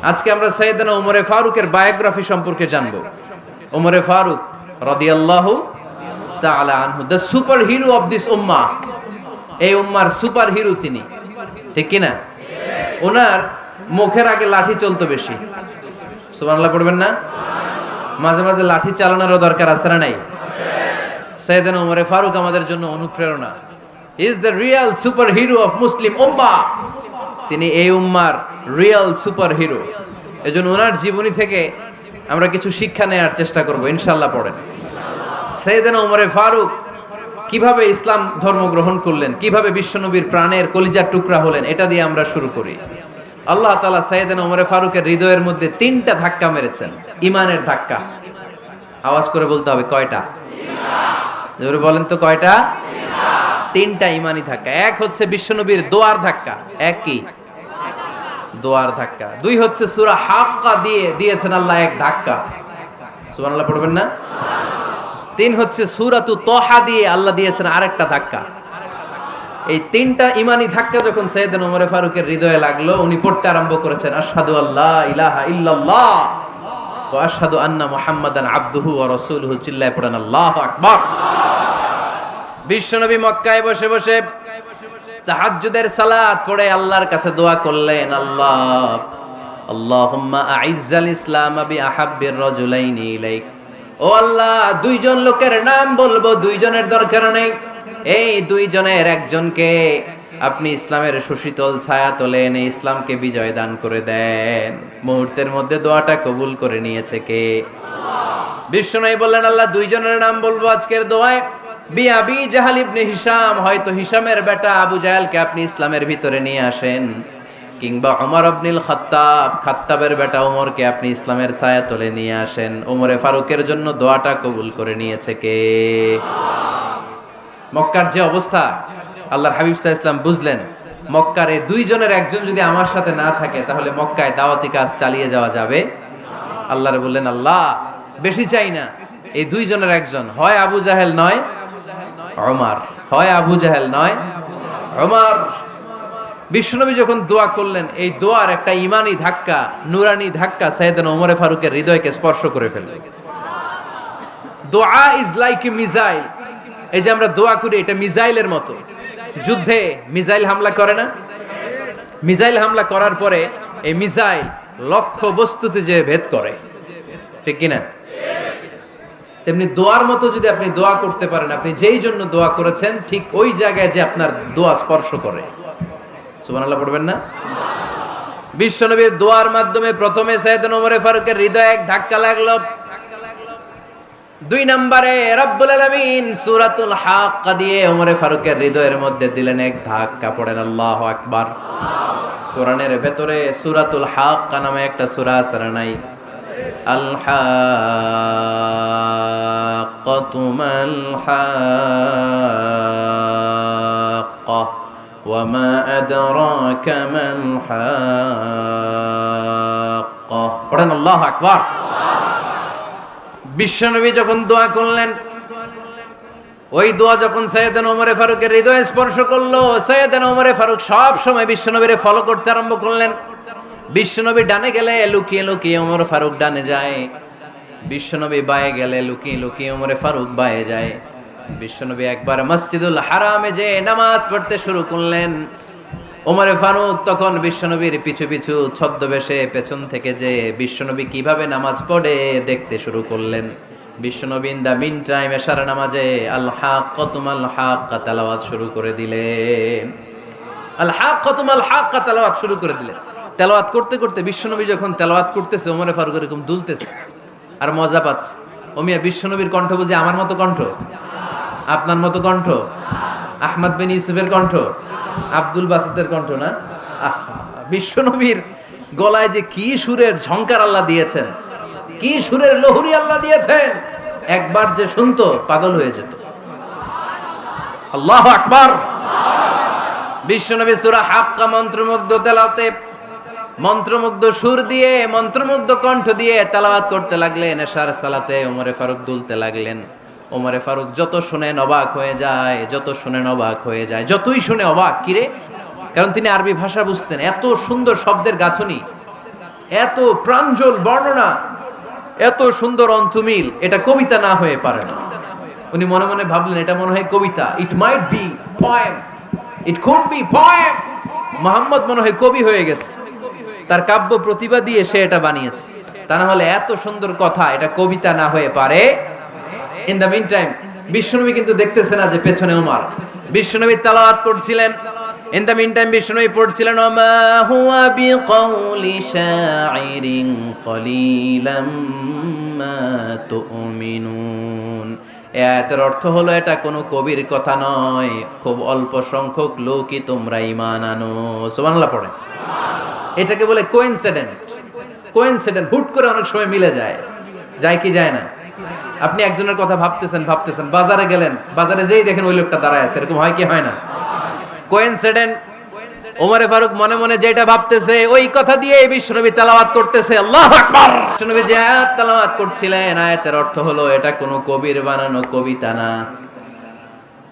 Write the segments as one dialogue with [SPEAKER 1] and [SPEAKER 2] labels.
[SPEAKER 1] আজকে আমরা সাইয়েদনা ওমরে ফারুকের বায়োগ্রাফি সম্পর্কে জানব। ওমরে ফারুক রাদিয়াল্লাহু তাআলা আনহু, the super hero of this উম্মাহ। এই উম্মার সুপার হিরো তিনি, ঠিক কি না? ওনার মুখের আগে লাঠি চলতো বেশি। সুবহানাল্লাহ পড়বেন না? মাঝে মাঝে লাঠি চালানোরও দরকার আছে না নাই? সাইয়েদনা ওমরে ফারুক আমাদের জন্য অনুপ্রেরণা। Is the real super hero of Muslim উম্মাহ। তিনি এই উম্মার রিয়েল সুপার হিরো। এজন্য ওনার জীবনী থেকে আমরা কিছু শিক্ষা নেওয়ার চেষ্টা করব ইনশাআল্লাহ। পড়েন সাইয়েদনা ওমরে ফারুক কিভাবে ইসলাম ধর্ম গ্রহণ করলেন, কিভাবে বিশ্বনবীর প্রাণের কলিজার টুকরা হলেন, এটা দিয়ে আমরা শুরু করি। আল্লাহ তাআলা সাইয়েদনা ওমরে ফারুকের হৃদয়ের মধ্যে 3টা ধাক্কা মেরেছেন, ইমানের ধাক্কা। আওয়াজ করে বলতে হবে কয়টা? জোরে বলেন তো কয়টা? 3টা ইমানি ধাক্কা। এক হচ্ছে বিশ্বনবীর দোয়ার ধাক্কা। এক কি? দোয়ার ধাক্কা। 2 হচ্ছে সূরা হাক্কা দিয়ে দিয়েছেন আল্লাহ এক ধাক্কা। সুবহানাল্লাহ পড়বেন না? 3 হচ্ছে সূরাতু তাহা দিয়ে আল্লাহ দিয়েছেন আরেকটা ধাক্কা। এই 3টা ইমানি ধাক্কা যখন সাইয়েদনা ওমরে ফারুকের হৃদয়ে লাগলো, উনি পড়তে আরম্ভ করেছেন আশহাদু আল্লা ইলাহা ইল্লাল্লাহ ওয়া আশহাদু আন্না মুহাম্মাদান আবদুহু ওয়া রাসূলুহু। চিল্লায়ে পড়েন আল্লাহু আকবার। বিশ্বনবী মক্কায় বসে বসে তাহাজ্জুদের সালাত পড়ে আল্লাহর কাছে দোয়া করলেন, আল্লাহুম্মা আইজ্জাল ইসলাম বিআহাব্বির রাজুলাইনি ইলাইক। ও আল্লাহ, 2 জন লোকের নাম বলবো, 2 জনের দরকার নেই। এই 2 জনের একজনকে আপনি ইসলামের সুশীতল ছায়া তলে এনে ইসলামকে বিজয় দান করে দেন। মুহূর্তের মধ্যে দোয়াটা কবুল করে নিয়েছে কে? বিশ্বনবী বললেন, আল্লাহ 2 জনের নাম বলবো আজকের দোয়ায়। আবি জাহাল ইবনে হিশাম, হয়তো হিশামের বেটা আবু জাহেলকে আপনি ইসলামের ভিতরে নিয়ে আসেন, কিংবা ওমর ইবনুল খাত্তাব, খাত্তাবের বেটা ওমরকে আপনি ইসলামের ছায়া তলে নিয়ে আসেন। ওমরে ফারুকের জন্য দোয়াটা কবুল করে নিয়েছে কে? মক্কার যে অবস্থা, আল্লাহর হাবিব সাল্লাল্লাহু আলাইহি ওয়াসাল্লাম বুঝলেন মক্কার এই 2 জনের একজন যদি আমার সাথে না থাকে তাহলে মক্কায় দাওয়াতি কাজ চালিয়ে যাওয়া যাবে। আল্লাহরে বললেন, আল্লাহ বেশি চাই না, এই 2 জনের একজন, হয় আবু জাহেল নয় ওমর, হয় আবু জাহেল নয় ওমর। বিশ্বনবী যখন দোয়া করলেন, এই দোয়ার একটা ইমানি ধাক্কা, নুরানি ধাক্কা সাইয়েদনা ওমরে ফারুকের হৃদয়কে স্পর্শ করে ফেলল। দোয়া ইজ লাইক এ মিসাইল। এই যে আমরা দোয়া করি, এটা মিসাইলের মতো। যুদ্ধে মিসাইল হামলা করে না? মিসাইল হামলা করার পরে এই মিসাইল লক্ষ্য বস্তুতে যে ভেদ করে, ঠিক কিনা? তেমনি দোয়ার মতো যদি আপনি দোয়া করতে পারেন, আপনি যেই জন্য দোয়া করেছেন ঠিক ওই জায়গায় যে আপনার দোয়া স্পর্শ করে। সুবহানাল্লাহ পড়বেন না? বিশ্বনবীর দোয়ার মাধ্যমে প্রথমে সাইয়েদনা ওমরে ফারুকের হৃদয়ে এক ধাক্কা লাগলো। 2 নম্বরে রব্বুল আলামিন সূরাতুল হাক্কা দিয়ে ওমরে ফারুকের হৃদয়ের মধ্যে দিলেন এক ধাক্কা। পড়েন আল্লাহু আকবার। কোরআনের ভেতরে সূরাতুল হাক্কা নামে একটা সূরা আছে না নাই? আল হাক্কাতু মাল হাক্কা ওয়া মা আদরাকা মাল হাক্কা। পড়েন আল্লাহু আকবার। বিশ্বনবী যখন দোয়া করলেন, ওই দোয়া যখন সাইয়েদনা ওমরে ফারুকের হৃদয়ে স্পর্শ করলো, সাইয়েদনা ওমরে ফারুক সব সময় বিশ্বনবীরে ফলো করতে আরম্ভ করলেন। বিশ্বনবী ডানে গেলে লুকিয়ে লুকিয়ে ওমর ফারুক ডানে যায়, বিশ্বনবী বায়ে গেলে লুকিয়ে লুকিয়ে ওমরে ফারুক বায়ে যায়। বিশ্বনবী একবার মসজিদুল হারামে যে নামাজ পড়তে শুরু করলেন, ওমরে ফারুক তখন বিশ্বনবীর পিছু পিছু ছদ্মবেশে পেছন থেকে যে বিশ্বনবী কিভাবে নামাজ পড়ে দেখতে শুরু করলেন। বিশ্বনবী ইন দা মিন টাইম এশার নামাজে আল হাক্কাতু মাল হাক্কা তেলাওয়াত শুরু করে দিলেন। আল হাক্কাতু মাল হাক্কা তেলাওয়াত শুরু করে দিলেন। তেলাওয়াত করতে করতে বিশ্বনবী যখন তেলাওয়াত করতেছে, ওমরে ফারুক এরকম দুলতেছে আর মজা পাচ্ছে। ও মিয়া, বিশ্বনবীর কণ্ঠ বুঝি আমার মতো কণ্ঠ? আপনার মতো কণ্ঠ? আহমদ বিন ইউসুফের কণ্ঠ? আব্দুল বাসিতের কণ্ঠ না? বিশ্বনবীর গলায় যে কি সুরের ঝংকার আল্লাহ দিয়েছেন, কি সুরের লহরী আল্লাহ দিয়েছেন, একবার যে শুনতো পাগল হয়ে যেত। আল্লাহু আকবার। বিশ্বনবী সূরা হাক্কা মন্ত্রমুগ্ধ তেলাওয়াতে, মন্ত্রমুগ্ধ সুর দিয়ে, মন্ত্রমুগ্ধ কণ্ঠ দিয়ে তেলাওয়াত করতে লাগলেন। এশার সালাতে ওমরে ফারুক দুলতে লাগলেন। ওমরে ফারুক যত শুনেন অবাক হয়ে যায়, যত শুনেন অবাক হয়ে যায়, যতই শুনে অবাক। কিরে? কারণ তিনি আরবি ভাষা বুঝতেন, এত সুন্দর শব্দের গাঁথনি, এত প্রাঞ্জল বর্ণনা, এত সুন্দর অন্তমিল, এটা কবিতা না হয়ে পারে না। উনি মনে মনে ভাবলেন এটা মনে হয় কবিতা, it might be poem, it could be poem. Muhammad মনে হয় কবি হয়ে গেছে, তার কাব্য প্রতিভা দিয়ে সে এটা বানিয়েছে। তা না হলে এত সুন্দর কথা, এটা কবিতা না হয়ে পারে। ইন দ্য মিন টাইম বিশ্বনবী কিন্তু দেখতেছে না যে পেছনে ওমর। বিশ্বনবী তেলাওয়াত করছিলেন, ইন দ্য মিন টাইম বিশ্বনবী পড়ছিলেন ওমা হুয়া বিকাউলি শাইরিন কলিলাম মা তুমিনুন। এই আয়াতের অর্থ হলো এটা কোনো কবির কথা নয়, খুব অল্প সংখ্যক লোকই তোমরা ঈমান আনো। সুবহানাল্লাহ পড়ে। এটাকে বলে কোইন্সিডেন্ট। কোইন্সিডেন্ট হুট করে অনেক সময় মিলে যায়, যায় কি যায় না? আপনি একজনের কথা ভাবতেছেন বাজারে গেলেন, বাজারে যেই দেখেন ওই লোকটা দাঁড়ায় আছে, এরকম হয় কি হয় না? কোইন্সিডেন্ট। ওমরে ফারুক মনে মনে যেটা ভাবতেছে ওই কথা দিয়ে বিশ্বনবী তেলাওয়াত করতেছে, আল্লাহু আকবার। বিশ্বনবী যে আয়াত তেলাওয়াত করছিলেন, আয়াতের অর্থ হলো এটা কোনো কবির বানানো কবিতা না,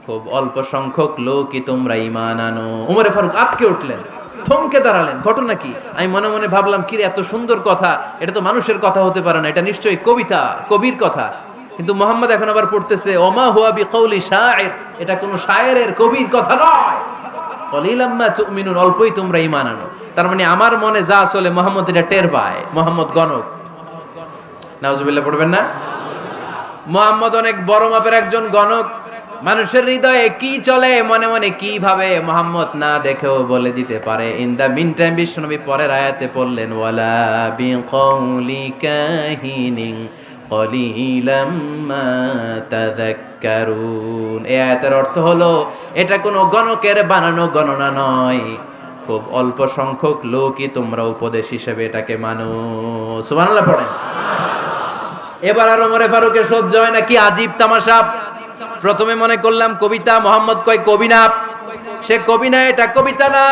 [SPEAKER 1] খুব অল্প সংখ্যক লোকই তোমরা ঈমান আনো। ওমরে ফারুক আটকে উঠলেন, থমকে দাঁড়ালেন। ঘটনা কি? আমি মনে মনে ভাবলাম কি রে, এত সুন্দর কথা, এটা তো মানুষের কথা হতে পারে না, এটা নিশ্চয়ই কবিতা, কবির কথা। কিন্তু মুহাম্মদ এখন আবার পড়তেছে ওমা হুয়া বিকাউলি শাইর, এটা কোনো শায়েরের কবির কথা নয়। কলিলাম মা তুমিনুন, অল্পই তোমরা ঈমান আনো। তার মানে আমার মনে যা চলে মুহাম্মদ এটা টের পায়। মুহাম্মদ গণক। নাউজুবিল্লাহ পড়বেন না? মুহাম্মদ অনেক বড় মাপের একজন গণক। মানুষের হৃদয়ে কি চলে, মনে মনে কি ভাবে, মুহাম্মদ না দেখেও বলে দিতে পারে। ইন দা মিন টাইম বিশ্বনবী পরের আয়াতে পড়লেন ওয়ালা বিকাউলি কাহিনিন কলিলাম মা তাযাক্কারুন। এই আয়াতের অর্থ হলো এটা কোনো গণকের বানানো গণনা নয়, খুব অল্প সংখ্যক লোকই তোমরা উপদেশ হিসেবে এটাকে মানো। সুবহানাল্লাহ পড়েন। এবার আর ওমরে ফারুকের সহ্য হয় না, কি আজীব তামাশা। প্রথমে মনে করলাম কবিতা, মোহাম্মদ কয় কবি না, সে কবি না, এটা কবিতা না।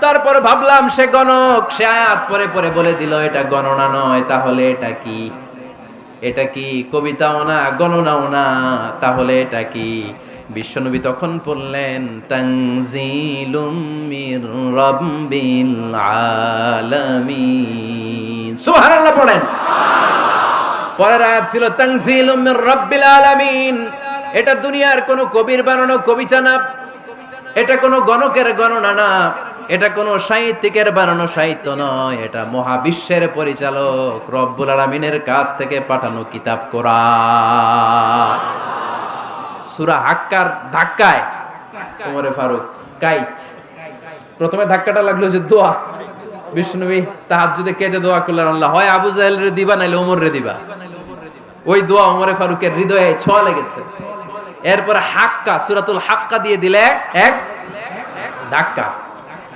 [SPEAKER 1] তারপর ভাবলাম সে গণক, সে আয়াত পরে পরে বলে দিল এটা গণনা নয়, তাহলে এটা কি? এটা কি কবিতাও না, গণনাও না, তাহলে এটা কি? বিশ্বনবী তখন বললেন তানজিলুম মির রাব্বিল আলামিন। সুবহানাল্লাহ পড়েন। পরের আয়াত ছিল তানজিলুম মির রাব্বিল আলামিন। এটা দুনিয়ার কোনো কবির বানানো কবিতা না, এটা কোনো গণকের গণনা না, এটা কোনো সাহিত্যিকের বানানো সাহিত্য নয়, এটা মহাবিশ্বের পরিচালক রব্বুল আলামিনের কাছ থেকে পাঠানো কিতাব কোরআন। সূরা হাক্কার ধাক্কায় ওমরে ফারুক কাইত। প্রথমে ধাক্কাটা লাগলো যে দোয়া। বিশ্বনবী তাহাজ্জুদে কেঁদে দোয়া করলেন, আল্লাহ হয় আবু জাহেলের দিবা নাইলে ওমর রে দিবা। ওই দোয়া ওমরে ফারুকের হৃদয়ে ছোঁয়া লেগেছে। এরপরে হাক্কা, সূরাতুল হাক্কা দিয়ে দিলে এক ধাক্কা।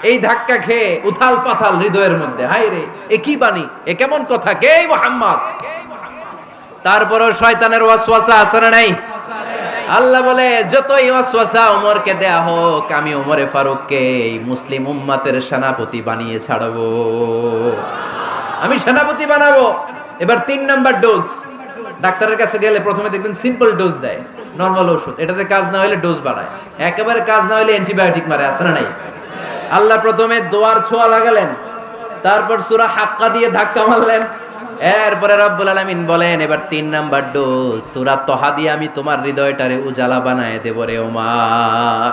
[SPEAKER 1] এই ধাক্কা খেয়ে উথাল পাথাল হৃদয়ের মধ্যে, হায় রে এ কি বাণী, এ কেমন কথা, কে মুহাম্মদ? তারপরও শয়তানের ওয়াসওয়াসা আছে না নাই? আল্লাহ বলে যতই ওয়াসওয়াসা ওমরকে দেয়া হোক, আমি ওমরে ফারুককে এই মুসলিম উম্মতের সেনাপতি বানিয়ে ছাড়বো, আমি সেনাপতি বানাবো। এবার 3 নাম্বার ডোজ। ডাক্তারের কাছে গেলে প্রথমে দেখবেন সিম্পল ডোজ দেয়, নরমাল ওষুধ, এটাতে কাজ না হলে ডোজ বাড়ায়, একেবারে কাজ না হলে অ্যান্টিবায়োটিক মারে, আছে না নাই? আল্লাহ প্রথমে দোয়ার ছোঁয়া লাগালেন, তারপর সূরা হাক্কা দিয়ে ধাক্কা মারলেন, এরপরে রব্বুল আলামিন বলেন এবার 3 নাম্বার ডোজ সূরা তহা দিয়ে আমি তোমার হৃদয়টারে উজালা বানায় দেব রে ওমর।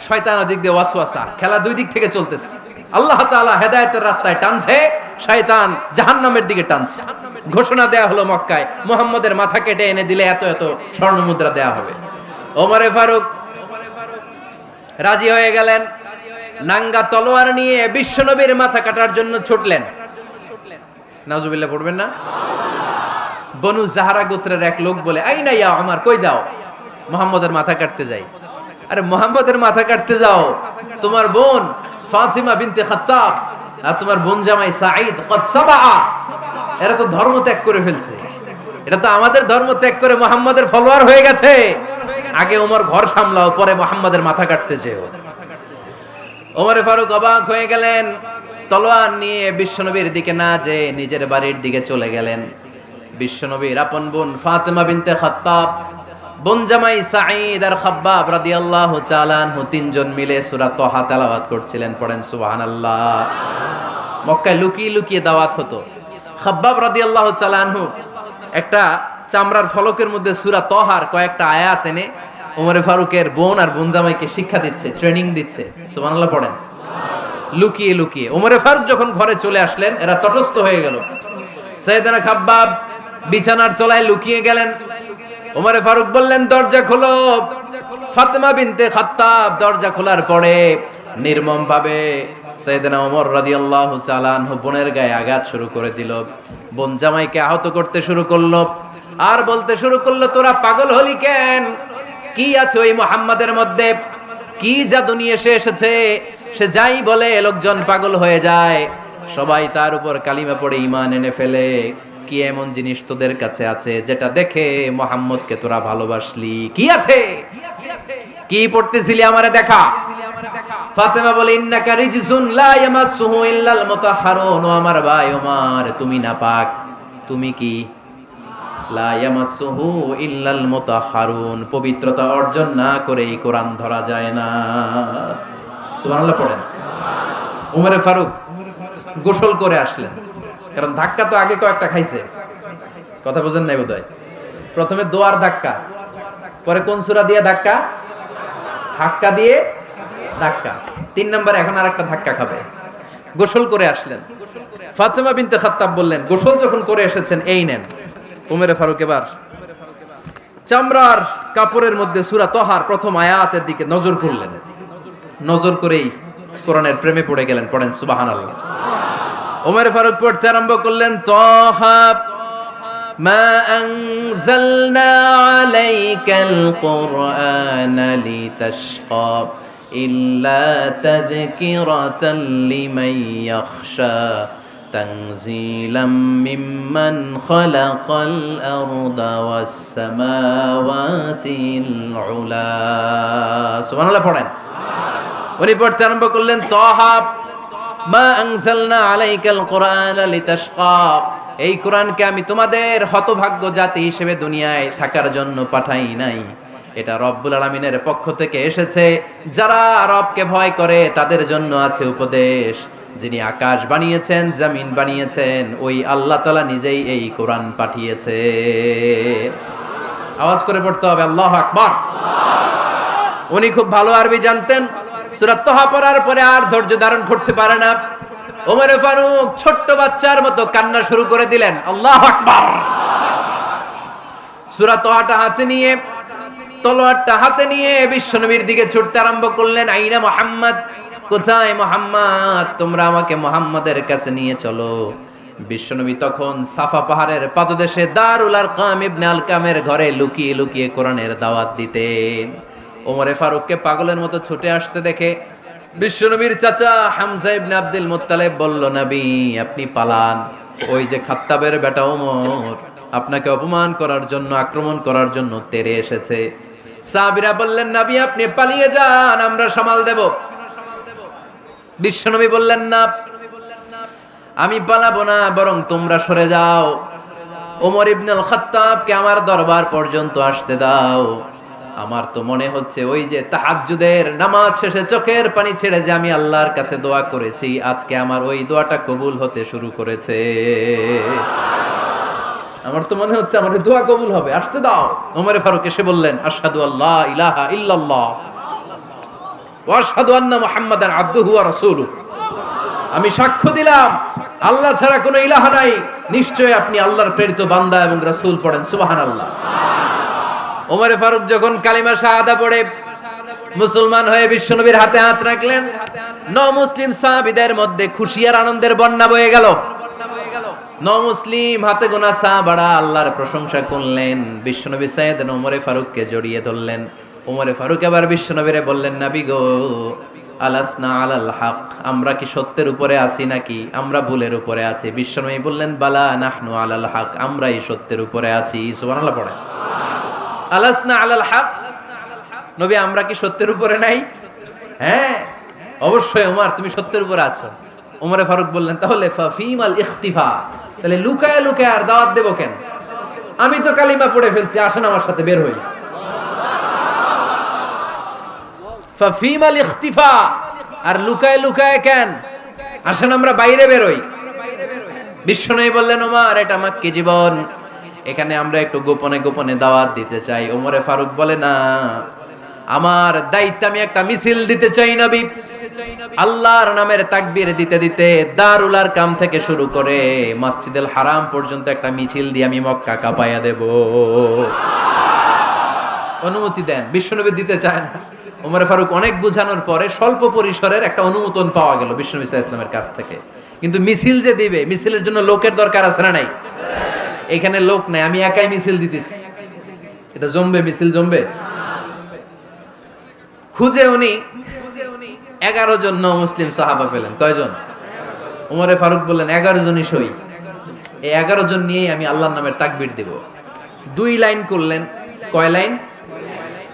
[SPEAKER 1] শয়তান ওদিক দিয়ে ওয়াসওয়াসা, খেলা দুই দিক থেকে চলতেছে। আল্লাহ তাআলা হেদায়েতের রাস্তায় টানছে, শয়তান জাহান্নামের দিকে টানছে। ঘোষণা দেয়া হলো মক্কায়, মুহাম্মদের মাথা কেটে এনে দিলে এত এত স্বর্ণ মুদ্রা দেয়া হবে। ওমরে ফারুক রাজি হয়ে গেলেন, নাঙ্গা তলোয়ার নিয়ে বিশ্বনবীর মাথা কাটার জন্য ছুটলেন। নাউজুবিল্লাহ পড়বেন না? বনু জাহরা গোত্রের এক লোক বলে, আইনা ইয়া ওমর, কই যাও? মুহাম্মদের মাথা কাটতে যাই। আরে মুহাম্মদের মাথা কাটতে যাও? তোমার বোন ফাতিমা বিনতে খাত্তাব আর তোমার বোন জামাই সাঈদ কদ সাবা, এরা তো ধর্ম ত্যাগ করে ফেলছে, এটা তো আমাদের ধর্ম ত্যাগ করে মুহাম্মদের ফলোয়ার হয়ে গেছে। আগে ওমর ঘর সামলাও, পরে মুহাম্মদের মাথা কাটতে যেও। ওমরে ফারুক অবাক হয়ে গেলেন, তলোয়ার নিয়ে বিশ্বনবীর দিকে না যে নিজের বাড়ির দিকে চলে গেলেন। বিশ্বনবীর আপন বোন ফাতিমা বিনতে খাত্তাব, বোন জামাই সাঈদ আর খাব্বাব রাদিয়াল্লাহু তাআলা আনহু, তিনজন মিলে সূরা তহা তেলাওয়াত করছিলেন। পড়েন সুবহানাল্লাহ। মক্কায় লুকিয়ে লুকিয়ে দাওয়াত হতো। খাব্বাব রাদিয়াল্লাহু তাআলা আনহু একটা চামড়ার ফলকের মধ্যে সূরা তহার কয়েকটা আয়াত এনে ওমরে ফারুকের বোন আর বোন জামাইকে শিক্ষা দিচ্ছে, ট্রেনিং দিচ্ছে। সুবহানাল্লাহ পড়েন। লুকিয়ে লুকিয়ে ওমরে ফারুক যখন ঘরে চলে আসলেন, এরা তটস্থ হয়ে গেল। সাইয়েদনা খাব্বাব বিছানার তলায় লুকিয়ে গেলেন। ওমরে ফারুক বললেন, দরজা খোলো। ফাতেমা বিনতে খাত্তাব দরজা খোলার পরে নির্মম ভাবে সাইয়েদনা ওমর রাদিয়াল্লাহু তাআলা আনহু বোনের গায়ে আঘাত শুরু করে দিল। বোন জামাইকে আহত করতে শুরু করলো আর বলতে শুরু করলো, তোরা পাগল হলি কেন? কি আছে ওই মুহাম্মাদের মধ্যে? কি জাদু নিয়ে এসেছে? সে যাই বলে লোকজন পাগল হয়ে যায়, সবাই তার উপর কালিমা পড়ে ঈমান এনে ফেলে। কি এমন জিনিস তোদের কাছে আছে যেটা দেখে মুহাম্মদকে তোরা ভালোবাসলি? কি আছে? কি পড়তেছিলি আমারে দেখা। ফাতেমা বলে, ইন্নাকা রিজসুন লা ইয়ামাসসুহু ইল্লাল মুতাহহারুন। ও আমার ভাই ওমর, তুমি নাপাক। তুমি কি? লা ইয়ামাসসুহু ইল্লাল মুতাহহারুন, পবিত্রতা অর্জন না করে এই কোরআন ধরা যায় না। সুবহানাল্লাহ পড়েন। ওমরে ফারুক গোসল করে আসলেন, কারণ ধাক্কা তো আগে কয়েকটা খাইছে। কথা বুঝেন নাই বোধহয়। প্রথমে দোয়ার ধাক্কা, পরে কোন সূরা দিয়ে ধাক্কা? হাক্কা দিয়ে ধাক্কা। 3 নম্বরে এখন আরেকটা ধাক্কা খাবে। গোসল করে আসলেন। ফাতেমা বিনতে খাত্তাব বললেন, গোসল যখন করে এসেছেন, এই নেন। ওমরে ফারুক এবার চামড়ার কাপড়ের মধ্যে সূরা তহার প্রথম আয়াতের দিকে নজর করলেন। নজর করেই কোরআনের প্রেমে পড়ে গেলেন। পড়েন সুবহানাল্লাহ। ওমরে ফারুক পড়তে আরম্ভ করলেন, তহা মা আনজালনা আলাইকাল কুরআনা লিতাশকা ইল্লা তাযকিরাতাল লিমান ইয়াখশা তানজিলাম মিম্মান খালাকাল আরদা ওয়াস সামাওয়াতিল উলা। সুবহানাল্লাহ পড়েন। উনি পড়তে আরম্ভ করলেন, তহা মা আনজালনা আলাইকাল কুরআনা লিতাশকা, এই কোরআনকে আমি তোমাদের হতভাগ্য জাতি হিসেবে দুনিয়ায় থাকার জন্য পাঠাই নাই। এটা রব্বুল আলামিনের পক্ষ থেকে এসেছে। যারা রবকে ভয় করে তাদের জন্য আছে উপদেশ। যিনি আকাশ বানিয়েছেন, জমিন বানিয়েছেন, ওই আল্লাহ তাআলা নিজেই এই কোরআন পাঠিয়েছে। আওয়াজ করে পড়তে হবে, আল্লাহু আকবার। উনি খুব ভালো আরবি জানতেন। সূরা তহা পড়ার পরে আর ধৈর্য ধারণ করতে পারে না। ওমরে ফারুক ছোট্ট বাচ্চার মতো কান্না শুরু করে দিলেন। আল্লাহু আকবার। সূরা তহাটা হাতে নিয়ে, তলোয়ারটা হাতে নিয়ে বিশ্বনবীর দিকে ছুটতে আরম্ভ করলেন। আইনা মুহাম্মদ, কোথায় মুহাম্মদ? তোমরা আমাকে মুহাম্মাদের কাছে নিয়ে চলো। বিশ্বনবী তখন সাফা পাহাড়ের পাদদেশে দারুল আরকাম ইবনে আলকামের ঘরে লুকিয়ে লুকিয়ে কোরআনের দাওয়াত দিতেন। ওমরে ফারুককে পাগলের মতো ছুটে আসতে দেখে বিশ্বনবীর চাচা হামজা ইবনে আব্দুল মুত্তালিব বলল, নবী আপনি পালান। ওই যে খাত্তাবের বেটা ওমর আপনাকে অপমান করার জন্য, আক্রমণ করার জন্য তেরে এসেছে। সাহাবীরা বললেন, নবী আপনি পালিয়ে যান, আমরা সামাল দেব। বিশ্বনবী বললেন, না আমি পালাবো না, বরং তোমরা সরে যাও। ওমর ইবনুল খাত্তাবকে আমার দরবার পর্যন্ত আসতে দাও। আমার তো মনে হচ্ছে ওই যে তাহাজ্জুদের নামাজ শেষে চোখের পানি ছেড়ে যে আমি আল্লাহর কাছে দোয়া করেছি, আজকে আমার ওই দোয়াটা কবুল হতে শুরু করেছে। আমার তো মনে হচ্ছে আমার দোয়া কবুল হবে, আসতে দাও। ওমর ফারুক এসে বললেন, আশহাদু আল্লা ইলাহা ইল্লাল্লাহ ওয়া আশহাদু আন্না মুহাম্মাদান আবদুহু ওয়া রাসূলুহু, আমি সাক্ষ্য দিলাম আল্লাহ ছাড়া কোনো ইলাহ নাই, নিশ্চয় আপনি আল্লাহর প্রেরিত বান্দা এবং রাসূল। পড়েন সুবহানাল্লাহ। ওমর ফারুক যখন কালিমা শাহাদা পড়ে মুসলমান হয়ে বিশ্বনবীর হাতে হাত রাখলেন, মুসলিম সাহাবীদের মধ্যে খুশি আর আনন্দের বন্যা বয়ে গেল। মুসলিম হাতে গোনা সাহাবারা আল্লাহর প্রশংসা করলেন। বিশ্বনবী সাইয়েদনা ওমর ফারুককে জড়িয়ে ধরলেন। ওমর ফারুক এবার বিশ্বনবীরে বললেন, নবী গো, আলাসনা আলাল হক, আমরা কি সত্যের উপরে আছি নাকি আমরা ভুলের উপরে আছি? বিশ্বনবী বললেন, বালা নাহনু আলাল হক, আমরাই সত্যের উপরে আছি। সুবহানাল্লাহ পড়ে। আলাসনা আলাল হক, নবী আমরা কি সত্যের উপরে নাই? হ্যাঁ অবশ্যই ওমর, তুমি সত্যের উপরে আছো। ওমরে ফারুক বললেন, তাহলে ফাফিমাল ইখতিফা, তাহলে লুকায় লুকায় আর দাওয়াত দেব কেন? আমি তো কালিমা পড়ে ফেলছি, আসেন আমার সাথে বের হই। ফাফিমাল ইখতিফা, আর লুকায় লুকায় কেন? আসেন আমরা বাইরে বেরোই। বিশ্বনবী বললেন, ওমর এটা মাক্কি জীবন, এখানে আমরা একটু গোপনে গোপনে দাওয়াত দিতে চাই। ওমরে ফারুক বলে, না, আমার দায়িত্ব, আমি একটা মিছিল দিতে চাই নবী। আল্লাহর নামের তাকবীর দিতে দিতে দারুল আরকাম থেকে শুরু করে মসজিদুল হারাম পর্যন্ত একটা মিছিল দিয়ে আমি মক্কা কাঁপাইয়া দেব। অনুমতি দেন। বিশ্বনবী দিতে চায় না। ওমর ফারুক অনেক বুঝানোর পরে স্বল্প পরিসরের একটা অনুমোদন পাওয়া গেল বিশ্বনবী সাল্লাল্লাহু আলাইহি ওয়াসাল্লামের কাছ থেকে। কিন্তু মিছিল যে দিবে, মিছিলের জন্য লোকের দরকার আছে না নাই? এখানে লোক নাই, আমি একাই মিছিল দিতেছি। এটা জমবে? মিছিল জমবে? খুঁজে উনি 11 জন মুসলিম সাহাবা পেলেন। কয়জন? ওমরে ফারুক বললেন 11 জনই সই। এই 11 জন নিয়েই আমি আল্লাহর নামের তাকবীর দিব। 2 লাইন করলেন। কয় লাইন?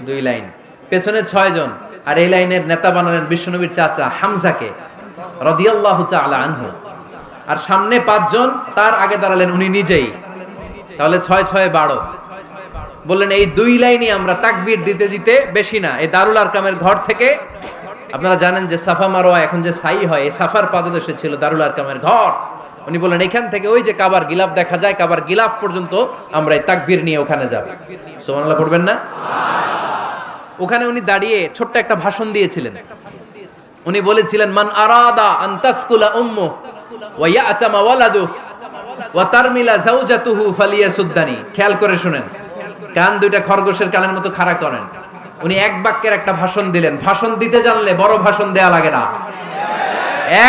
[SPEAKER 1] 2 লাইন। পেছনে 6 জন, আর এই লাইনের নেতা বানালেন বিশ্বনবীর চাচা হামজাকে রাদিয়াল্লাহু তাআলা আনহু। আর সামনে 5 জন, তার আগে দাঁড়ালেন উনি নিজেই। তাহলে 6 6 12। বললেন এই 2 লাইনই আমরা তাকবীর দিতে দিতে, বেশি না, এই দারুল আরকামের ঘর থেকে, আপনারা জানেন যে সাফা মারওয়া এখন যে সাই হয়, এই সাফার পাদদেশে ছিল দারুল আরকামের ঘর। উনি বললেন এখান থেকে ওই যে কাবার গিলাফ দেখা যায়, কাবার গিলাফ পর্যন্ত আমরা এই তাকবীর নিয়ে ওখানে যাব। সুবহানাল্লাহ পড়বেন না? ওখানে উনি দাঁড়িয়ে ছোট্ট একটা ভাষণ দিয়েছিলেন। উনি বলেছিলেন, মান আরাদা আন তাসকুলা উম্মু ওয়া ইয়াতামা ওয়ালাদু ওয়া তারমিলা যাওজাতুহু ফালিয়াসুদ্দানি। খেয়াল করে শুনেন, কান দুইটা খরগোশের কানের মতো খাড়া করেন। উনি এক বাক্যের একটা ভাষণ দিলেন। ভাষণ দিতে জানলে বড় ভাষণ দেয়া লাগে না।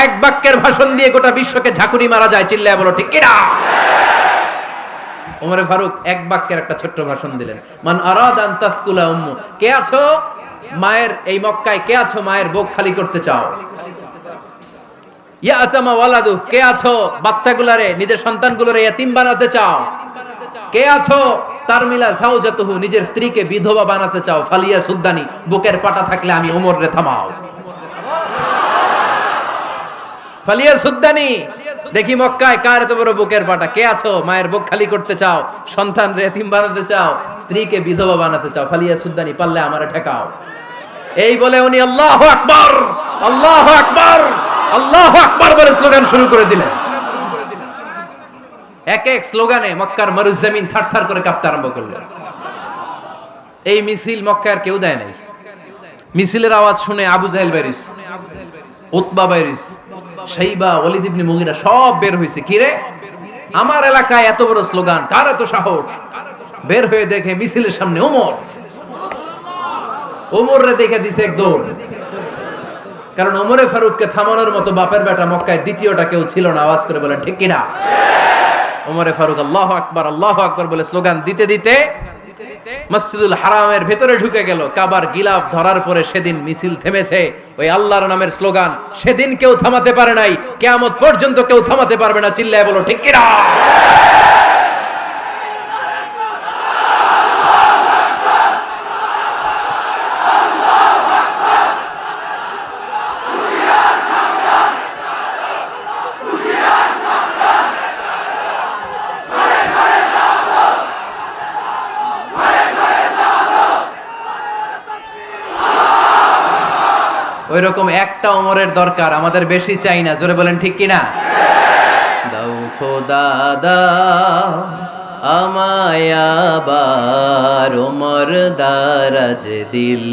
[SPEAKER 1] এক বাক্যের ভাষণ দিয়ে গোটা বিশ্বকে ঝাঁকুনি মারা যায়। চিল্লায় বলো ঠিক কিনা? ওমরে ফারুক এক বাক্যের একটা ছোট্ট ভাষণ দিলেন। মান আরাদা আন তাসকুলা উম্মু, কে আছো মায়ের এই মক্কায়, কে আছো মায়ের বুক খালি করতে চাও? ইয়া আচামা ওয়ালাদু, কে আছো বাচ্চাগুলারে, নিজের সন্তানগুলোরে ইয়াতিম বানাতে চাও? কে আছো তারমিলা যাওজাতুহু, নিজের স্ত্রীকে বিধবা বানাতে চাও? ফালিয়া সুদ্দানি, বুকের পাটা থাকলে আমি ওমর রে থামাও। ফালিয়া সুদ্দানি, দেখি মক্কায় কার এত বড় বুকের পাটা। কে আছো মায়ের বুক খালি করতে চাও, সন্তান রে এতিম বানাতে চাও, স্ত্রীকে বিধবা বানাতে চাও? ফালিয়া সুদ্দানি, পারলে আমারে ঠেকাও। এই বলে উনি আল্লাহু আকবার, আল্লাহু আকবার, আল্লাহু আকবার বলে স্লোগান শুরু করে দিলেন। এক এক স্লোগানে মক্কার মরুজমিন থারথার করে কাঁপতে আরম্ভ করলেন। এই মিছিল মক্কার কেউ দেয় নাই। মিছিলের আওয়াজ শুনে আবু জাহেল বাইরিস, উতবা বাইরিস, শাইবা, ওয়ালিদ ইবনে মুগিরা সব বের হয়েছে। কিরে, আমার এলাকায় এত বড় স্লোগান, কার এত সাহস? বের হয়ে দেখে মিছিলের সামনে ওমর। ওমর রে দেখে দিছে এক দৌড়। কারণ ওমরে ফারুককে থামানোর মতো বাপের বেটা মক্কায় দ্বিতীয়টা কেউ ছিল না। আওয়াজ করে বলেন ঠিক কিনা? ওমরে ফারুক আল্লাহু আকবার, আল্লাহু আকবার বলে স্লোগান দিতে দিতে মসজিদুল হারামের ভেতরে ঢুকে গেল। কাবার গিলাফ ধরার পরে সেদিন মিছিল থেমেছে। ওই আল্লাহর নামের স্লোগান সেদিন কেউ থামাতে পারে নাই, কিয়ামত পর্যন্ত কেউ থামাতে পারবে না। চিল্লায় বলো ঠিক কিনা? ওই রকম একটা ওমরের দরকার, আমাদের বেশি চাই না। জোরে বলেন ঠিক কিনা? দাও খোদা দাও আমায় আবার ওমর দারাজ দিল,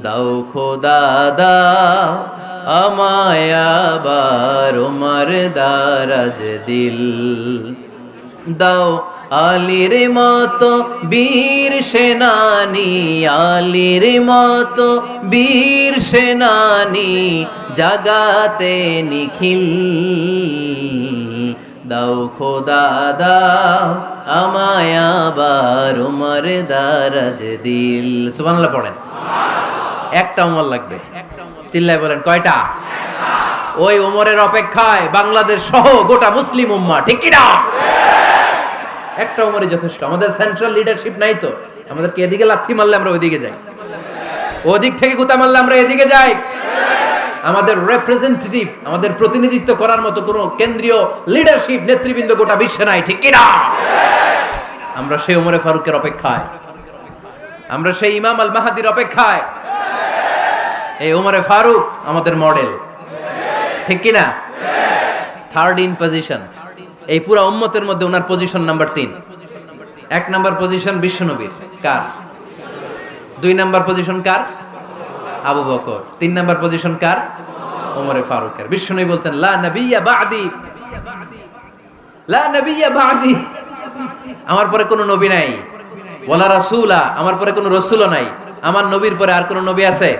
[SPEAKER 1] দাও খোদা দাও আমায় আবার ওমর দারাজ দিল, দাও আলীর মতো বীর সেনানি, আলীর মতো বীর সেনানি জাগাতে নিখিল, দাও খোদা দাও আমায় আবার ওমর দারাজ দিল। সুবহানাল্লাহ পড়েন। একটা ওমর লাগবে। চিল্লায় বলেন কয়টা? ওই ওমরের অপেক্ষায় বাংলাদেশ সহ গোটা মুসলিম উম্মাহ, ঠিক কি না? একটা ওমরই যথেষ্ট। আমাদের সেন্ট্রাল লিডারশিপ নাই তো, আমাদেরকে এদিকে লাথি মারলে আমরা ওইদিকে যাই, ওদিক থেকে গুতা মারলে আমরা এদিকে যাই। আমাদের রিপ্রেজেন্টেটিভ, আমাদের প্রতিনিধিত্ব করার মতো কোনো কেন্দ্রীয় লিডারশিপ নেতৃবৃন্দ গোটা বিশ্বে নাই, ঠিক কি না? আমরা সেই ওমরে ফারুকের অপেক্ষায়, আমরা সেই ইমাম আল মাহাদির অপেক্ষায়। এই ওমরে ফারুক আমাদের মডেল। ঠিক কি না? থার্ড ইন পজিশন, এই পুরো উম্মতের মধ্যে ওনার পজিশন নাম্বার 3। 1 নাম্বার পজিশন বিশ্বনবীর, কার? 2 নাম্বার পজিশন কার? আবু বকর। 3 নাম্বার পজিশন কার? ওমরে ফারুকের। বিশ্বনবী বলতেন লা নবিয়্যা বা'দি, লা নবিয়্যা বা'দি, আমার পরে কোনো নবী নাই। ওয়ালা রাসূলা, আমার পরে কোনো রাসূলও নাই। আমার নবীর পরে আর কোনো নবী আছে?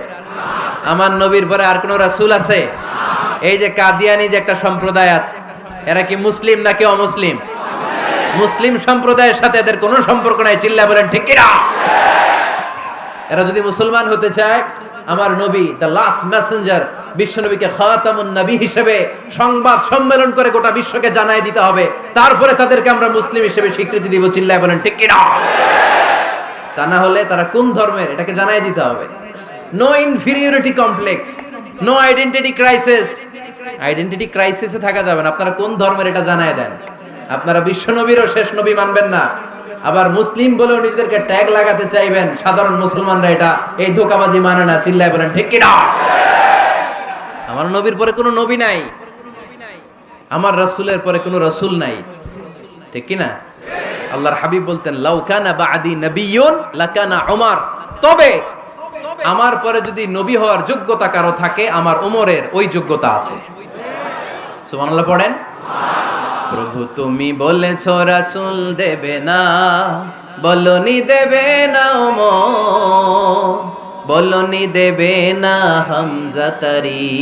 [SPEAKER 1] আমার নবীর পরে আর কোনো রাসূল আছে? এই যে কাদিয়ানি যে একটা সম্প্রদায় আছে, এরা কি মুসলিম নাকি অমুসলিম? মুসলিম সম্প্রদায়ের সাথে এদের কোনো সম্পর্ক নাই। চিল্লা বলেন ঠিক কি না? এরা যদি মুসলমান হতে চায়, আমার নবী দ্য লাস্ট মেসেঞ্জার বিশ্বনবীকে খাতামুন নবী হিসেবে সংবাদ সম্মেলন করে গোটা বিশ্বকে জানাই দিতে হবে, তারপরে তাদেরকে আমরা মুসলিম হিসেবে স্বীকৃতি দিব। চিল্লায় বলেন ঠিক কি না? তা না হলে তারা কোন ধর্মের এটাকে জানাই দিতে হবে। No inferiority complex, no identity crisis. Identity ক্রাইসিসে থাকা যাবে না। আপনারা কোন ধর্মের এটা জানাই দেন। আপনারা বিশ্বনবীরও শেষ নবী মানবেন না, আবার মুসলিম বলেও নিজেদেরকে ট্যাগ লাগাতে চাইবেন। সাধারণ মুসলমানরা এটা এই ধোঁকাবাজি মানে না। চিল্লায় বলেন ঠিক কি না? আমার নবীর পরে কোনো নবী নাই, আমার রাসূলের পরে কোনো রাসূল নাই। ঠিক কি না? আল্লাহর হাবিব বলতেন লাউ কানা বা'দি নাবিয়্যুন লাকানা উমর, তবে আমার পরে যদি নবী হওয়ার যোগ্যতা কারো থাকে, আমার ওমরের ওই যোগ্যতা আছে। সুবহানাল্লাহ পড়েন। প্রভু তুমি বলেছো রাসূল দেবে না, বলনি দেবে না ওমর, বলনি দেবে না হামজা তারি,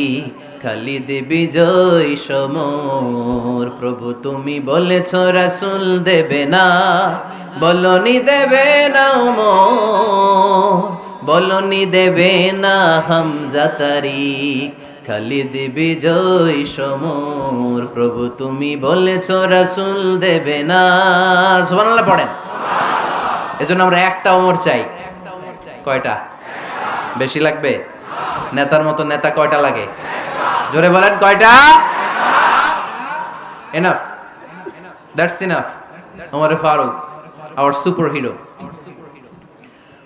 [SPEAKER 1] খালিদ বিজয় সমর। প্রভু তুমি বলেছো রাসূল দেবে না, বলনি দেবে না ওমর, বলনি দেবে না হামজা তারি, খালিদ বিজয় সমর। প্রভু তুমি বলেছো রাসূল দেবে না। সুবহানাল্লাহ পড়েন। এজন্য আমরা একটা ওমর চাই। কয়টা? বেশি লাগবে? নেতার মতো নেতা কয়টা লাগে? জোরে বলেন কয়টা? Enough, that's enough. ওমরে ফারুক আওয়ার সুপার হিরো।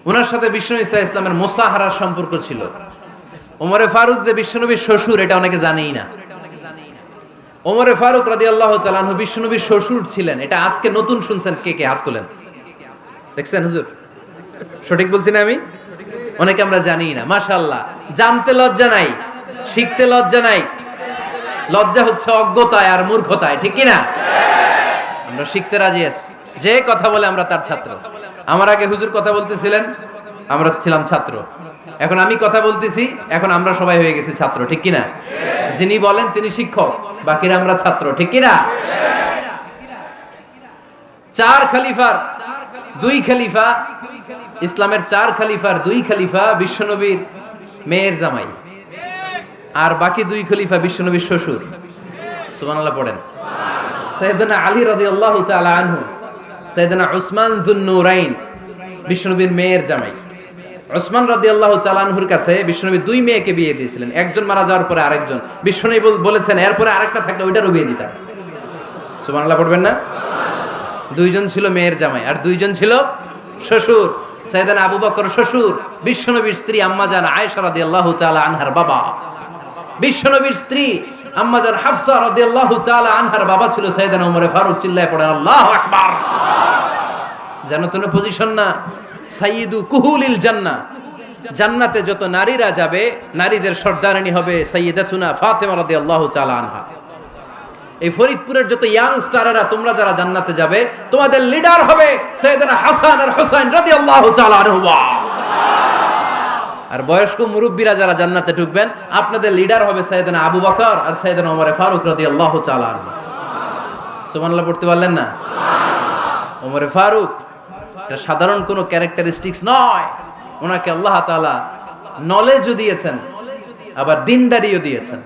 [SPEAKER 1] ওনার সাথে বিশ্বনবী সাল্লাল্লাহু আলাইহি ওয়াসাল্লামের মুসাহারার সম্পর্ক ছিল। ওমরে ফারুক যে বিশ্বনবীর শ্বশুর, এটা অনেকে জানেই না। ওমরে ফারুক রাদিয়াল্লাহু তাআলা আনহু বিশ্বনবীর শ্বশুর ছিলেন। এটা আজকে নতুন শুনছেন। কে কে হাত তোলেন? দেখছেন হুজুর? সঠিক বলছি না আমি? অনেকে আমরা জানি না। মাশাআল্লাহ, জানতে লজ্জা নাই, শিখতে লজ্জা নাই। লজ্জা হচ্ছে অজ্ঞতায় আর মূর্খতায়। ঠিক কি না? আমরা শিখতে রাজি আছি। যে কথা বলে আমরা তার ছাত্র। আমার আগে হুজুর কথা বলতেছিলেন, আমরা ছিলাম ছাত্র। এখন আমি কথা বলতেছি, এখন আমরা সবাই হয়ে গেছি ছাত্র। ঠিক কি না? যিনি বলেন তিনি শিক্ষক, বাকিরা আমরা ছাত্র। ঠিক কি না? 4 খলিফার 2 খলিফা, ইসলামের 4 খলিফার 2 খলিফা বিশ্বনবীর মেয়ের জামাই, আর বাকি 2 খলিফা বিশ্বনবীর শ্বশুর। সুবহানাল্লাহ পড়েন। সাইয়েদনা আলী রাদিয়াল্লাহু তাআলা আনহু, সাইয়েদনা উসমান যুন-নূরাইন বিশ্বনবীর মেয়ের জামাই। উসমান রাদিয়াল্লাহু তাআলা আনহুর কাছে বিশ্বনবী 2 মেয়েকে বিয়ে দিয়েছিলেন। একজন মারা যাওয়ার পরে আরেকজন। বিশ্বনবী বলেছেন এরপরে আরেকটা থাকলে ওইটারও বিয়ে দিতাম। সুবহানাল্লাহ পড়বেন না? 2 জন ছিল মেয়ের জামাই আর 2 জন ছিল শ্বশুর। সাইয়েদনা আবু বকর শ্বশুর, বিশ্বনবীর স্ত্রী আম্মাজান আয়েশা রাদিয়াল্লাহু তাআলা আনহার বাবা। বিশ্বনবীর স্ত্রী আম্মাজান হাফসা রাদিয়াল্লাহু তাআলা আনহার বাবা ছিল সাইয়েদনা ওমরে ফারুক। চিল্লায় পড়েন আল্লাহু আকবার। জানো তো না পজিশন না? সাইয়্যিদু কুহুলিল জান্নাহ, জান্নাতে যত নারীরা যাবে, নারীদের সর্দারিনী হবে সাইয়্যিদাতুনা ফাতেমা রাদিয়াল্লাহু তাআলা আনহা। এই ফরিদপুরের যত ইয়াং স্টারেরা তোমরা যারা জান্নাতে যাবে, তোমাদের লিডার হবে সাইয়েদনা হাসান আর হুসাইন রাদিয়াল্লাহু তাআলা আনহুমা। আর বয়স্ক মুরব্বীরা যারা জান্নাতে ঢুকবেন, আপনাদের লিডার হবে সাইয়েদনা আবু বকর আর সাইয়েদনা ওমর ফারুক রাদিয়াল্লাহু তাআলা আনহু। সুবহানাল্লাহ পড়তে পারলেন না? ওমর ফারুক এটা সাধারণ কোনো ক্যারেক্টারিস্টিক্স নয়। ওনাকে আল্লাহ তাআলা নলেজও দিয়েছেন, আবার দিনদারিও দিয়েছেন।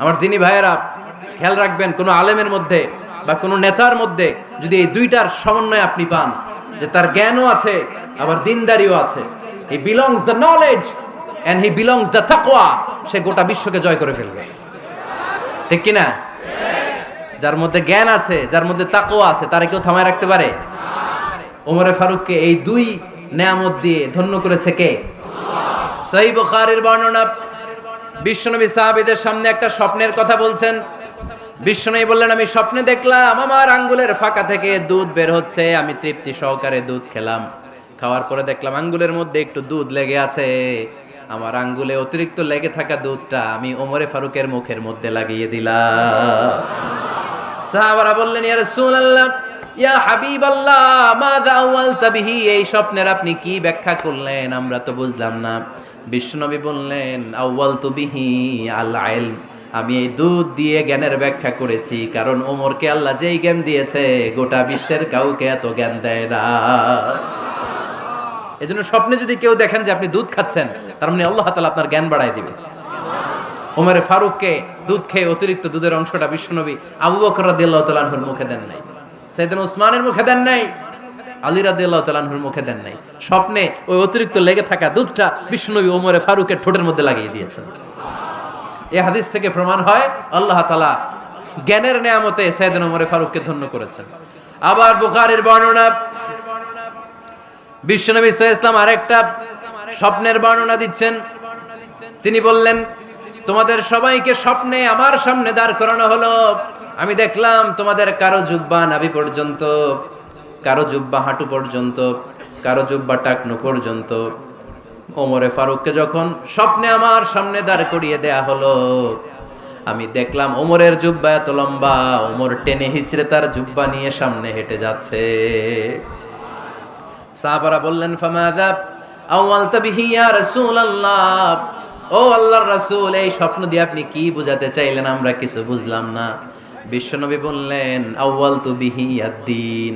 [SPEAKER 1] আমার দিনী ভাইয়েরা খেয়াল রাখবেন, কোন আলেমের মধ্যে বা কোন নেতার মধ্যে যদি এই দুইটার সমন্বয় আপনি পান, যে তার জ্ঞানও আছে আবার দিনদারিও আছে, he belongs the knowledge and he belongs the তাকওয়া, সে গোটা বিশ্বকে জয় করে ফেলবে। ঠিক কি না? যার মধ্যে জ্ঞান আছে, যার মধ্যে তাকওয়া আছে, তারে কেউ থামায় রাখতে পারে? ওমরে ফারুককে এই 2 নেয়ামত দিয়ে ধন্য করেছে কে? সহিহ বুখারীর বর্ণনা, বিশ্বনবী সাহাবীদের সামনে একটা স্বপ্নের কথা বলছেন। বিশ্বনবী বললেন, আমি স্বপ্নে দেখলাম আমার আঙ্গুলের ফাঁকা থেকে দুধ বের হচ্ছে, আমি তৃপ্তি সহকারে দুধ খেলাম। খাওয়ার পরে দেখলাম আঙ্গুলের মধ্যে একটু দুধ লেগে আছে। আমার আঙ্গুলে অতিরিক্ত লেগে থাকা দুধটা আমি ওমরে ফারুকের মুখের মধ্যে লাগিয়ে দিলাম। সাহাবারা বললেন, ইয়া রাসূলুল্লাহ, ইয়া হাবিবাল্লাহ, মাযা আওয়ালতা বিহি, এই স্বপ্নের আপনি কি ব্যাখ্যা করলেন, আমরা তো বুঝলাম না। বিশ্বনবী বললেন, আওয়ালতু বিহি আল ইলম, আমি এই দুধ দিয়ে জ্ঞানের ব্যাখ্যা করেছি, কারণ ওমরকে আল্লাহ যেই জ্ঞান দিয়েছে গোটা বিশ্বের কাউকে এত জ্ঞান দেয় না। এজন্য স্বপ্নে যদি কেউ দেখেন যে আপনি দুধ খাচ্ছেন, তার মানে আল্লাহ তাআলা আপনার জ্ঞান বাড়ায় দিবে। ওমরে ফারুককে দুধ খেয়ে অতিরিক্ত দুধের অংশটা বিশ্বনবী আবু বকর রাদিয়াল্লাহু তাআলা আনহুর মুখে দেন নাই, সাইয়েদনা উসমানের মুখে দেন নাই, আলী রাদিয়াল্লাহু তাআলা আনহুর মুখে দেন নাই। স্বপ্নে ওই অতিরিক্ত লেগে থাকা দুধটা বিশ্বনবী ওমরে ফারুকের ঠোঁটের মধ্যে লাগিয়ে দিয়েছেন। এই হাদিস থেকে প্রমাণ হয় আল্লাহ তাআলা জ্ঞানের নেয়ামতে সাইয়েদনা ওমরে ফারুককে ধন্য করেছেন। আবার বুখারীর বর্ণনা, বিশ্বনবী সাল্লাল্লাহু আলাইহি ওয়াসাল্লাম আরেকটা স্বপ্নের বর্ণনা দিচ্ছেন। তিনি বললেন, তোমাদের সবাইকে স্বপ্নে আমার সামনে দাঁড় করানো হলো। আমি দেখলাম তোমাদের কারো জুব্বা নাভি পর্যন্ত, কারো জুব্বা হাঁটু পর্যন্ত, কারো জুব্বা টাকনু পর্যন্ত। ওমরে ফারুককে যখন স্বপ্নে আমার সামনে দাঁড় করিয়ে দেয়া হলো, আমি দেখলাম ওমরের জুব্বা এত লম্বা, ওমর টেনে হিচড়ে তার জুব্বা নিয়ে সামনে হেঁটে যাচ্ছে। সাহাবারা বললেন, ফামাযা আওয়ালতা বিহি ইয়া রাসূলুল্লাহ, ও আল্লাহর রাসূল, এই স্বপ্ন দিয়ে আপনি কি বোঝাতে চাইলেন, আমরা কিছু বুঝলাম না। বিশ্বনবী বললেন, আউয়ালতু বিহি আদ-দীন,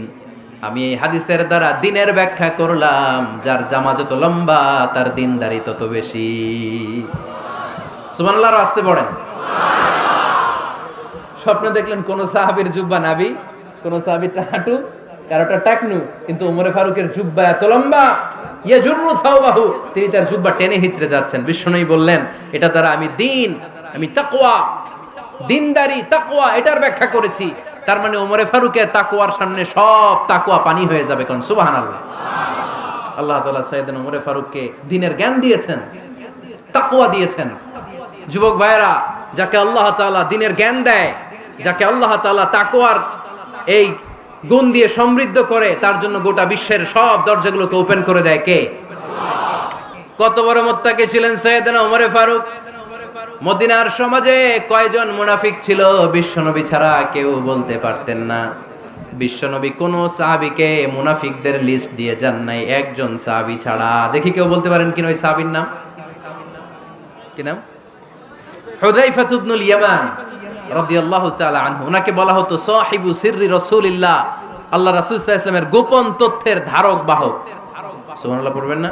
[SPEAKER 1] আমি এই হাদিসের দ্বারা দিনের ব্যাখ্যা করলাম, যার জামা যত লম্বা তার দিনদারি তত বেশি। সুবহানাল্লাহ, আসতে পড়েন। স্বপ্নে দেখলেন কোন সাহাবীর জুব্বা নাভি, কোন সাহাবীর হাঁটু, কারোটা টাকনু, কিন্তু ওমরে ফারুকের জুব্বা এত লম্বা, ইয়াজুরু সাওবাহু, তিনি তার জুব্বা টেনে হিচড়ে যাচ্ছেন। বিশ্বনবী বললেন, এটা দ্বারা আমি দিন, আমি তাকওয়া, দিনদারি, তাকওয়া, এটার ব্যাখ্যা করেছি। তার মানে ওমরে ফারুকের তাকওয়ার সামনে সব তাকওয়া পানি হয়ে যাবে। কোন সুবহানাল্লাহ। আল্লাহ তাআলা সাইয়েদনা ওমরে ফারুককে দ্বীনের জ্ঞান দিয়েছেন, তাকওয়া দিয়েছেন। যুবক ভাইরা, যাকে আল্লাহ তাআলা দ্বীনের জ্ঞান দেয়, যাকে আল্লাহ তাআলা তাকওয়ার এই গুণ দিয়ে সমৃদ্ধ করে, তার জন্য গোটা বিশ্বের সব দরজাগুলোকে ওপেন করে দেয় কে? কত বড় মুত্তাকি ছিলেন সাইয়েদনা ওমরে ফারুক। মদিনার সমাজে কয়জন মুনাফিক ছিল বিশ্বনবী ছাড়া কেউ বলতে পারতেন না। বিশ্বনবী কোন সাহাবীকে মুনাফিকদের লিস্ট দিয়ে যান নাই, একজন সাহাবী ছাড়া। দেখি কেউ বলতে পারেন কিনা ওই সাহাবীর নাম? কি নাম? হুযায়ফা ইবনুল ইয়ামান রাদিয়াল্লাহু তাআলা আনহু। ওনাকে বলা হতো সাহিবু সিররি রাসূলিল্লাহ, আল্লাহ রাসূল সাল্লাল্লাহু আলাইহি ওয়াসাল্লামের গোপন তথ্যের ধারক বাহক। সুবহানাল্লাহ পড়বেন না?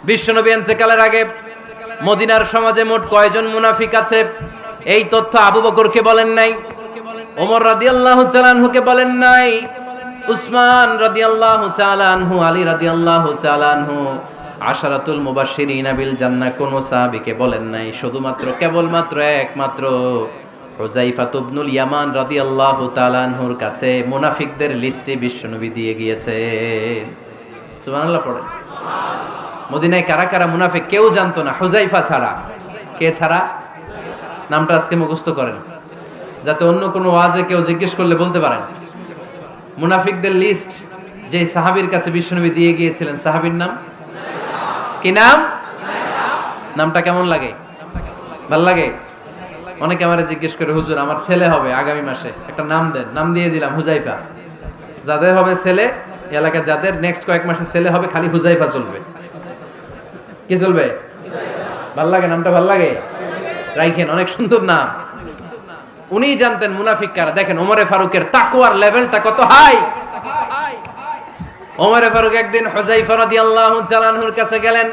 [SPEAKER 1] বিশ্বনবী ইন্তেকালের আগে মদিনার সমাজে মোট কয়জন মুনাফিক আছে, এই তথ্য আবু বকরকে বলেন নাই, ওমর রাদিয়াল্লাহু তাআলা আনহুকে বলেন নাই, উসমান রাদিয়াল্লাহু তাআলা আনহু, আলী রাদিয়াল্লাহু তাআলা আনহু, আশারাতুল মুবাশশিরিনা বিল জান্নাহ কোন সাহাবীকে বলেন নাই। শুধুমাত্র কেবলমাত্র একমাত্র হুযায়ফা ইবনুল ইয়ামান রাদিয়াল্লাহু তাআলা আনহুর কাছে মুনাফিকদের লিস্টে বিশ্বনবী দিয়ে গিয়েছেন। সুবহানাল্লাহ পড়েন। মদিনায় কারা কারা মুনাফিক কেউ জানতো না হুযায়ফা ছাড়া। কে ছাড়া? নামটা আজকে মুখস্থ করেন, যাতে অন্য কোনো ওয়াজে কেউ জিজ্ঞেস করলে বলতে পারেন। মুনাফিকদের লিস্ট যে সাহাবীর কাছে বিশ্বনবী দিয়ে গিয়েছিলেন, সাহাবীর নাম কি? নাম? নামটা কেমন লাগে? ভাল লাগে? অনেকে আমারে জিজ্ঞেস করে, হুজুর আমার ছেলে হবে আগামী মাসে, একটা নাম দেন। নাম দিয়ে দিলাম হুযায়ফা। যাদের হবে ছেলে, এলাকায় যাদের নেক্সট কয়েক মাসে ছেলে হবে, খালি হুযায়ফা চলবে। কি চলবে? ভাল লাগে? নামটা ভাল লাগে? রাইখেন, অনেক সুন্দর নাম। উনিই জানতেন মুনাফিক কারা। দেখেন ওমরে ফারুকের তাকওয়ার লেভেলটা কত হাই। ওমরে ফারুক একদিন হুযায়ফা রাদিয়াল্লাহু তাআলা আনহুর কাছে গেলেন,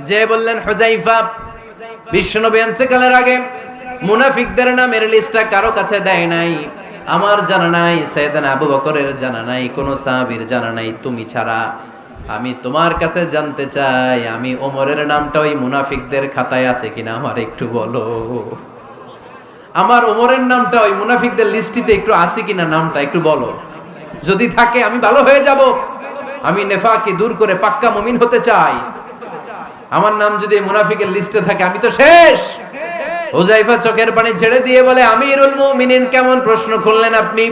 [SPEAKER 1] যে বললেন, হুযায়ফা, বিশ্বনবী ইন্তেকালের আগে মুনাফিকদের নামের লিস্টটা কারো কাছে দেয় নাই, আমার জানা নাই, সাইয়েদনা আবু বকরের জানা নাই, কোন সাহাবীর জানা নাই, তুমি ছাড়া। আমি তোমার কাছে জানতে চাই, আমি ওমরের নামটা ওই মুনাফিকদের খাতায় আছে কিনা আমার একটু বলো। আমার ওমরের নামটা ওই মুনাফিকদের লিস্টিতে একটু আছে কিনা, নামটা একটু বলো। যদি থাকে আমি ভালো হয়ে যাব। আমি নেফাকি দূর করে পাক্কা মুমিন হতে চাই। আমার নাম যদি মুনাফিকের লিস্টে থাকে আমি তো শেষ। হুযায়ফা চোখের পানি ছেড়ে দিয়ে বলে, আমিরুল মুমিনিন কেমন প্রশ্ন করলেন আপনি?